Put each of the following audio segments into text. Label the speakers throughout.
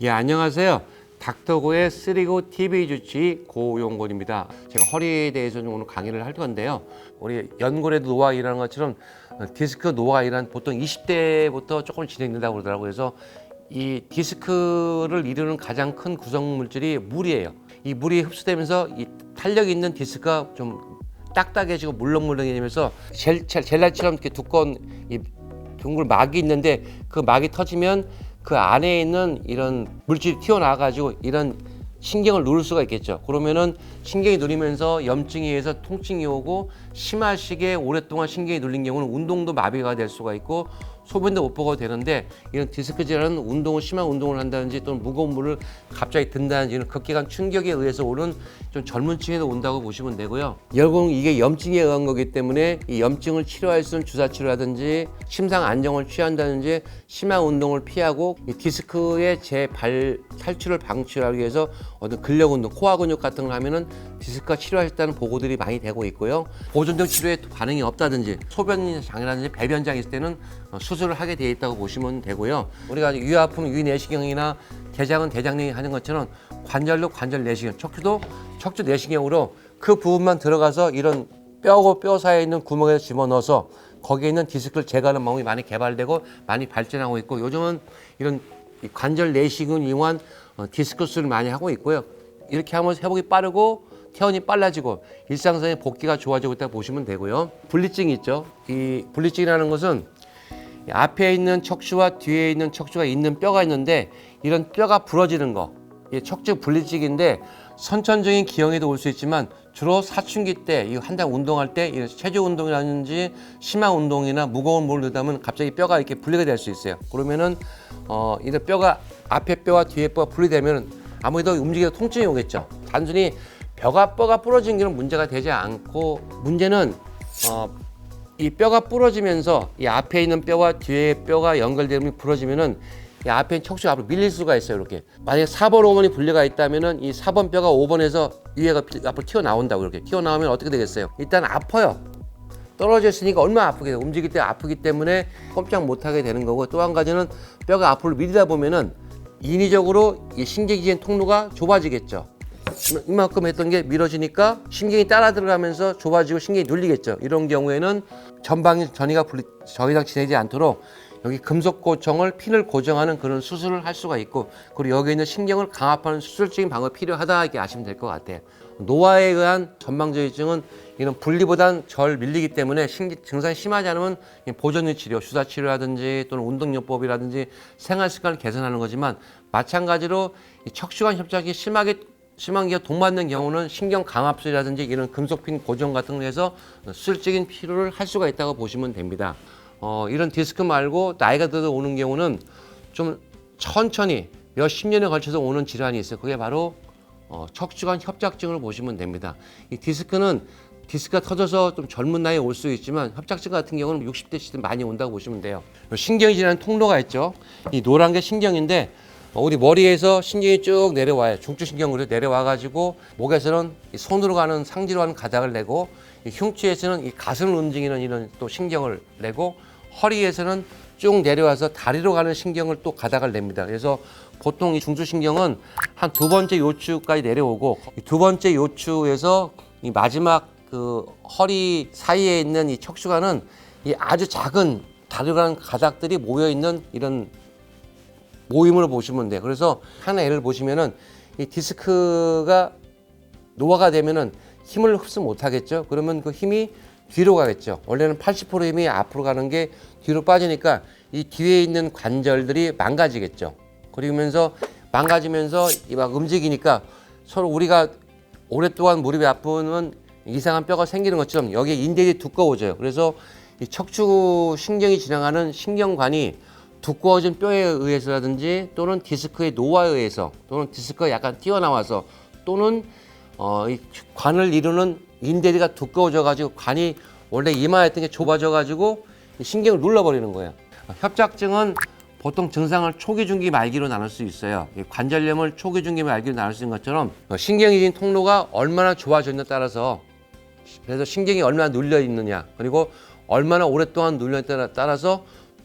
Speaker 1: 예, 안녕하세요. 닥터고의 쓰리고 TV 주치 고용곤입니다. 제가 허리에 대해서 좀 오늘 강의를 할 건데요. 우리 연골의 노화가 일어나는 것처럼 디스크 노화가 일어나는 보통 20대부터 조금 진행된다고 그러더라고요. 그래서 이 디스크를 이루는 가장 큰 구성 물질이 물이에요. 이 물이 흡수되면서 이 탄력 있는 디스크가 좀 딱딱해지고 물렁물렁해지면서 젤라처럼 이렇게 두꺼운 이 둥글 막이 있는데 그 막이 터지면 그 안에 있는 이런 물질이 튀어나와가지고 이런 신경을 누를 수가 있겠죠. 그러면은 신경이 누리면서 염증에 의해서 통증이 오고 심하시게 오랫동안 신경이 눌린 경우는 운동도 마비가 될 수가 있고 소변도 못 보고 되는데 이런 디스크 질환은 운동을 심한 운동을 한다든지 또는 무거운 물을 갑자기 든다든지 이런 급격한 충격에 의해서 오는 좀 젊은 층에도 온다고 보시면 되고요. 결국은 이게 염증에 의한 거기 때문에 이 염증을 치료할 수 있는 주사 치료라든지 심상 안정을 취한다든지 심한 운동을 피하고 이 디스크의 탈출을 방치하기 위해서 어떤 근력 운동, 코어 근육 같은 걸 하면은 디스크가 치료하셨다는 보고들이 많이 되고 있고요. 보존적 치료에 반응이 없다든지 소변 장애라든지 배변장이 있을 때는 수술을 하게 되어 있다고 보시면 되고요. 우리가 유아품, 유내시경이나 대장은 대장내이 하는 것처럼 관절도 관절 내시경, 척추도 척추 내시경으로 그 부분만 들어가서 이런 뼈하고 뼈 사이에 있는 구멍에 집어넣어서 거기에 있는 디스크를 제거하는 방법이 많이 개발되고 많이 발전하고 있고 요즘은 이런 관절 내시경을 이용한 디스크 수술을 많이 하고 있고요. 이렇게 하면 회복이 빠르고 퇴원이 빨라지고 일상생활 복귀가 좋아지고 있다고 보시면 되고요. 분리증이 있죠. 이 분리증이라는 것은 앞에 있는 척추와 뒤에 있는 척추가 있는 뼈가 있는데 이런 뼈가 부러지는 거, 이게 척추 분리증인데 선천적인 기형에도 올 수 있지만 주로 사춘기 때, 이 한창 운동할 때 이런 체조 운동이라든지 심한 운동이나 무거운 물을 넣다 보면 갑자기 뼈가 이렇게 분리가 될 수 있어요. 그러면은 이런 뼈가 앞에 뼈와 뒤에 뼈가 분리되면 아무래도 움직여서 통증이 오겠죠. 단순히 뼈가 부러진 게 문제가 되지 않고 문제는 이 뼈가 부러지면서 이 앞에 있는 뼈와 뒤에 뼈가 연결되면 부러지면은 이 앞에 있는 척추가 앞으로 밀릴 수가 있어요. 이렇게 만약에 4번, 5번이 분리가 있다면은 이 4번 뼈가 5번에서 위에가 앞으로 튀어나온다고 이렇게 튀어나오면 어떻게 되겠어요? 일단 아파요. 떨어져 있으니까 얼마나 아프게 돼요. 움직일 때 아프기 때문에 꼼짝 못하게 되는 거고 또 한 가지는 뼈가 앞으로 밀리다 보면은 인위적으로 이 신경지의 통로가 좁아지겠죠. 이만큼 했던 게 미뤄지니까 신경이 따라 들어가면서 좁아지고 신경이 눌리겠죠. 이런 경우에는 전방위 전이가 더 이상 진행되지 않도록 여기 금속고정을 핀을 고정하는 그런 수술을 할 수가 있고 그리고 여기 있는 신경을 강압하는 수술적인 방법이 필요하다 이렇게 아시면 될 것 같아요. 노화에 의한 전방저희증은 이런 분리보단 절 밀리기 때문에 증상이 심하지 않으면 보존의 치료, 주사 치료라든지 또는 운동요법이라든지 생활 습관을 개선하는 거지만 마찬가지로 이 척추관 협착이 심한 게 동맞는 경우는 신경 강압술이라든지 이런 금속핀 고정 같은 거 해서 수술적인 치료를 할 수가 있다고 보시면 됩니다. 이런 디스크 말고 나이가 들어 오는 경우는 좀 천천히 몇십 년에 걸쳐서 오는 질환이 있어요. 그게 바로 척추관 협착증을 보시면 됩니다. 이 디스크가 터져서 좀 젊은 나이에 올 수 있지만 협착증 같은 경우는 60대 시대 많이 온다고 보시면 돼요. 신경이 지나는 통로가 있죠. 이 노란 게 신경인데 우리 머리에서 신경이 쭉 내려와요. 중추신경으로 내려와가지고 목에서는 손으로 가는 상지로 하는 가닥을 내고 이 흉추에서는 이 가슴을 움직이는 이런 또 신경을 내고 허리에서는 쭉 내려와서 다리로 가는 신경을 또 가닥을 냅니다. 그래서 보통 이 중추신경은 한 두 번째 요추까지 내려오고 이 두 번째 요추에서 이 마지막 그 허리 사이에 있는 이 척추관은 이 아주 작은 다리로 가는 가닥들이 모여 있는 이런 모임으로 보시면 돼요. 그래서 하나 예를 보시면은 이 디스크가 노화가 되면은 힘을 흡수 못 하겠죠. 그러면 그 힘이 뒤로 가겠죠. 원래는 80% 힘이 앞으로 가는 게 뒤로 빠지니까 이 뒤에 있는 관절들이 망가지겠죠. 그러면서 망가지면서 막 움직이니까 서로 우리가 오랫동안 무릎이 아프면 이상한 뼈가 생기는 것처럼 여기에 인대들이 두꺼워져요. 그래서 이 척추 신경이 지나가는 신경관이 두꺼워진 뼈에 의해서라든지 또는 디스크의 노화에 의해서 또는 디스크가 약간 튀어나와서 또는 이 관을 이루는 인대가 두꺼워져 가지고 관이 원래 이마였던 게 좁아져 가지고 신경을 눌러버리는 거예요. 협착증은 보통 증상을 초기, 중기, 말기로 나눌 수 있어요. 관절염을 초기, 중기, 말기로 나눌 수 있는 것처럼 신경이 진 통로가 얼마나 좁아졌냐에 따라서 그래서 신경이 얼마나 눌려 있느냐 그리고 얼마나 오랫동안 눌려 있느냐에 따라서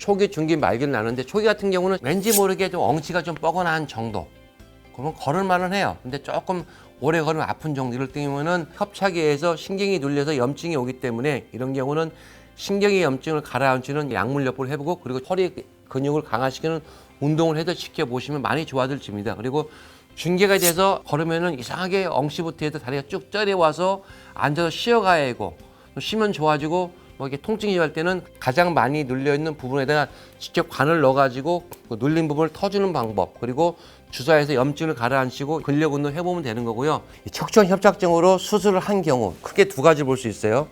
Speaker 1: 초기, 중기, 말기를 나누는데 초기 같은 경우는 왠지 모르게 좀 엉치가 좀 뻐근한 정도. 그러면 걸을만은 해요. 근데 조금 오래 걸으면 아픈 정도. 이럴 때면은 협착에서 신경이 눌려서 염증이 오기 때문에 이런 경우는 신경의 염증을 가라앉히는 약물요법을 해보고 그리고 허리 근육을 강화시키는 운동을 해서 시켜보시면 많이 좋아질집니다. 그리고 중계가 돼서 걸으면은 이상하게 엉치부터 해서 다리가 쭉 저려와서 앉아서 쉬어가야 하고 쉬면 좋아지고 뭐 이렇게 통증이 갈 때는 가장 많이 눌려 있는 부분에다가 직접 관을 넣어가지고 그 눌린 부분을 터주는 방법 그리고 주사해서 염증을 가라앉히고 근력 운동 해보면 되는 거고요. 이 척추관 협착증으로 수술을 한 경우 크게 두 가지 볼 수 있어요.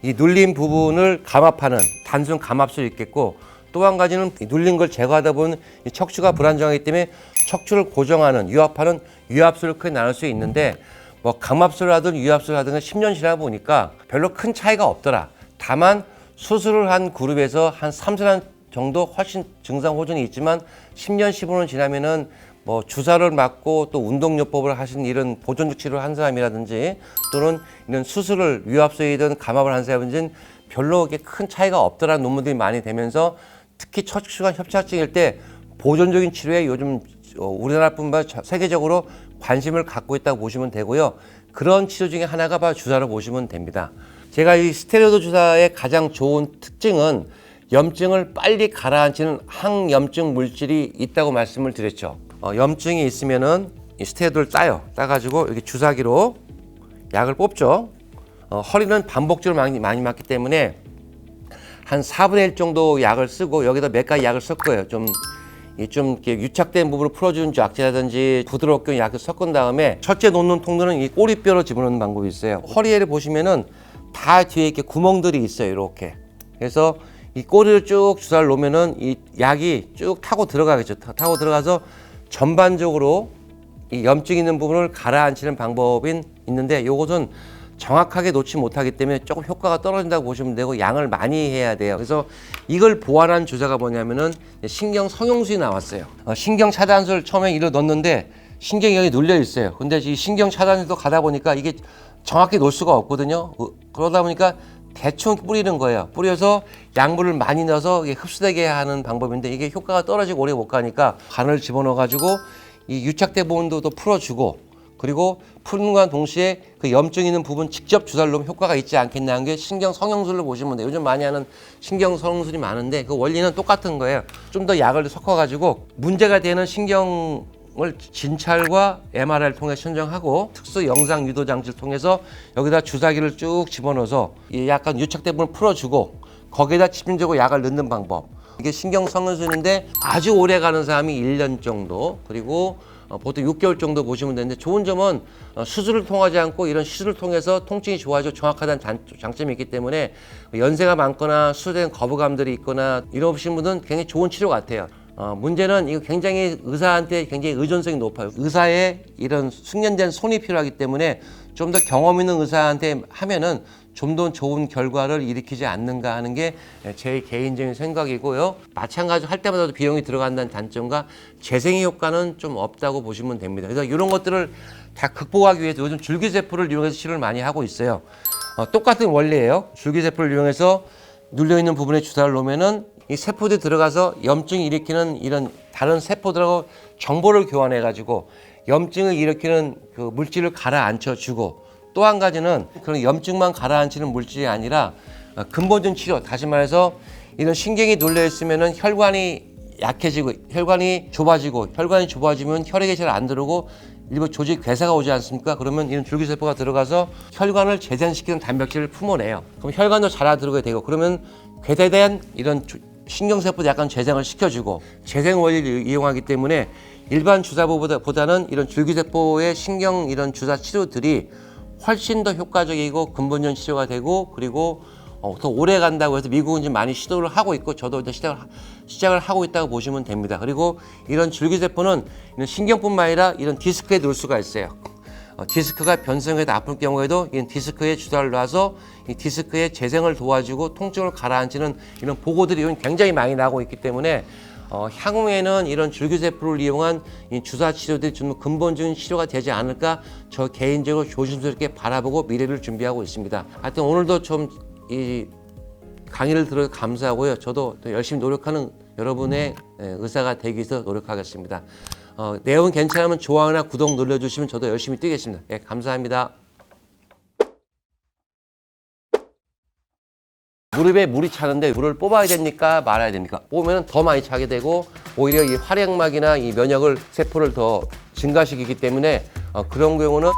Speaker 1: 이 눌린 부분을 감압하는 단순 감압술이 있겠고 또 한 가지는 눌린 걸 제거하다 보면 이 척추가 불안정하기 때문에 척추를 고정하는 유압하는 유압술을 크게 나눌 수 있는데 뭐 감압술을 하든 유압술을 하든 10년 지나 보니까 별로 큰 차이가 없더라. 다만 수술을 한 그룹에서 한 3년 정도 훨씬 증상 호전이 있지만 10년, 15년 지나면은 뭐 주사를 맞고 또 운동요법을 하신 이런 보존적 치료를 한 사람이라든지 또는 이런 수술을 유압술이든 감압을 한 사람인지는 별로 그렇게 큰 차이가 없더라는 논문들이 많이 되면서 특히 척추관 협착증일 때 보존적인 치료에 요즘 우리나라뿐만 세계적으로 관심을 갖고 있다고 보시면 되고요. 그런 치료 중에 하나가 바로 주사로 보시면 됩니다. 제가 이 스테로이드 주사의 가장 좋은 특징은 염증을 빨리 가라앉히는 항염증 물질이 있다고 말씀을 드렸죠. 염증이 있으면은 이 스테로이드를 따가지고 이렇게 주사기로 약을 뽑죠. 허리는 반복적으로 많이 맞기 때문에 한 4분의 1 정도 약을 쓰고 여기다 몇 가지 약을 섞어요. 좀 이렇게 유착된 부분을 풀어주는 약제라든지 부드럽게 약을 섞은 다음에 첫째 놓는 통로는 이 꼬리뼈로 집어넣는 방법이 있어요. 허리에를 보시면은 다 뒤에 이렇게 구멍들이 있어요. 이렇게. 그래서 이 꼬리를 쭉 주사를 놓으면은 이 약이 쭉 타고 들어가겠죠. 타고 들어가서 전반적으로 이 염증 있는 부분을 가라앉히는 방법이 있는데 이것은 정확하게 놓지 못하기 때문에 조금 효과가 떨어진다고 보시면 되고 양을 많이 해야 돼요. 그래서 이걸 보완한 주사가 뭐냐면은 신경 성형술이 나왔어요. 신경 차단술 처음에 이를 넣었는데 신경이 여기 눌려 있어요. 근데 이 신경 차단술도 가다 보니까 이게 정확히 놓을 수가 없거든요. 그러다 보니까 대충 뿌리는 거예요. 뿌려서 약물을 많이 넣어서 흡수되게 하는 방법인데 이게 효과가 떨어지고 오래 못 가니까 관을 집어넣어 가지고 이 유착된 부분도 또 풀어주고 그리고 푸는과 동시에 그 염증 있는 부분 직접 주사를 놓으면 효과가 있지 않겠냐는 게 신경 성형술로 보시면 돼요. 요즘 많이 하는 신경 성형술이 많은데 그 원리는 똑같은 거예요. 좀 더 약을 섞어가지고 문제가 되는 신경을 진찰과 MRI를 통해 선정하고 특수 영상 유도 장치를 통해서 여기다 주사기를 쭉 집어넣어서 약간 유착된 부분을 풀어주고 거기에다 집중적으로 약을 넣는 방법. 이게 신경 성형술인데 아주 오래 가는 사람이 1년 정도 그리고 보통 6개월 정도 보시면 되는데 좋은 점은 수술을 통하지 않고 이런 시술을 통해서 통증이 좋아지고 정확하다는 장점이 있기 때문에 연세가 많거나 수술된 거부감들이 있거나 이러신 분은 굉장히 좋은 치료 같아요. 문제는 이거 굉장히 의사한테 굉장히 의존성이 높아요. 의사의 이런 숙련된 손이 필요하기 때문에 좀 더 경험 있는 의사한테 하면은 좀 더 좋은 결과를 일으키지 않는가 하는 게 제 개인적인 생각이고요. 마찬가지로 할 때마다 비용이 들어간다는 단점과 재생의 효과는 좀 없다고 보시면 됩니다. 그래서 이런 것들을 다 극복하기 위해서 요즘 줄기세포를 이용해서 치료를 많이 하고 있어요. 똑같은 원리예요. 줄기세포를 이용해서 눌려있는 부분에 주사를 놓으면은 이 세포들이 들어가서 염증을 일으키는 이런 다른 세포들하고 정보를 교환해가지고 염증을 일으키는 그 물질을 가라앉혀주고 또 한 가지는 그런 염증만 가라앉히는 물질이 아니라 근본적인 치료, 다시 말해서 이런 신경이 눌려 있으면은 혈관이 약해지고 혈관이 좁아지면 혈액이 잘 안 들어오고 일부 조직 괴사가 오지 않습니까? 그러면 이런 줄기세포가 들어가서 혈관을 재생시키는 단백질을 품어내요. 그럼 혈관도 자라들게 되고 그러면 괴대된 이런 신경세포도 약간 재생을 시켜주고 재생 원리를 이용하기 때문에 일반 주사보다는 이런 줄기세포의 신경 이런 주사 치료들이 훨씬 더 효과적이고 근본적인 치료가 되고 그리고 더 오래 간다고 해서 미국은 좀 많이 시도를 하고 있고 저도 이제 시작을 하고 있다고 보시면 됩니다. 그리고 이런 줄기세포는 이런 신경뿐만 아니라 이런 디스크에 놓을 수가 있어요. 디스크가 변성해서 아플 경우에도 이 디스크에 주사를 놔서 이 디스크의 재생을 도와주고 통증을 가라앉히는 이런 보고들이 굉장히 많이 나오고 있기 때문에 향후에는 이런 줄기세포를 이용한 이 주사 치료들이 좀 근본적인 치료가 되지 않을까 저 개인적으로 조심스럽게 바라보고 미래를 준비하고 있습니다. 하여튼 오늘도 좀 강의를 들어서 감사하고요. 저도 또 열심히 노력하는 여러분의 의사가 되기 위해서 노력하겠습니다. 내용 괜찮으면 좋아요나 구독 눌러주시면 저도 열심히 뛰겠습니다. 예, 감사합니다. 무릎에 물이 차는데 물을 뽑아야 됩니까? 말아야 됩니까? 뽑으면 더 많이 차게 되고 오히려 이 활액막이나 이 면역을 세포를 더 증가시키기 때문에 그런 경우는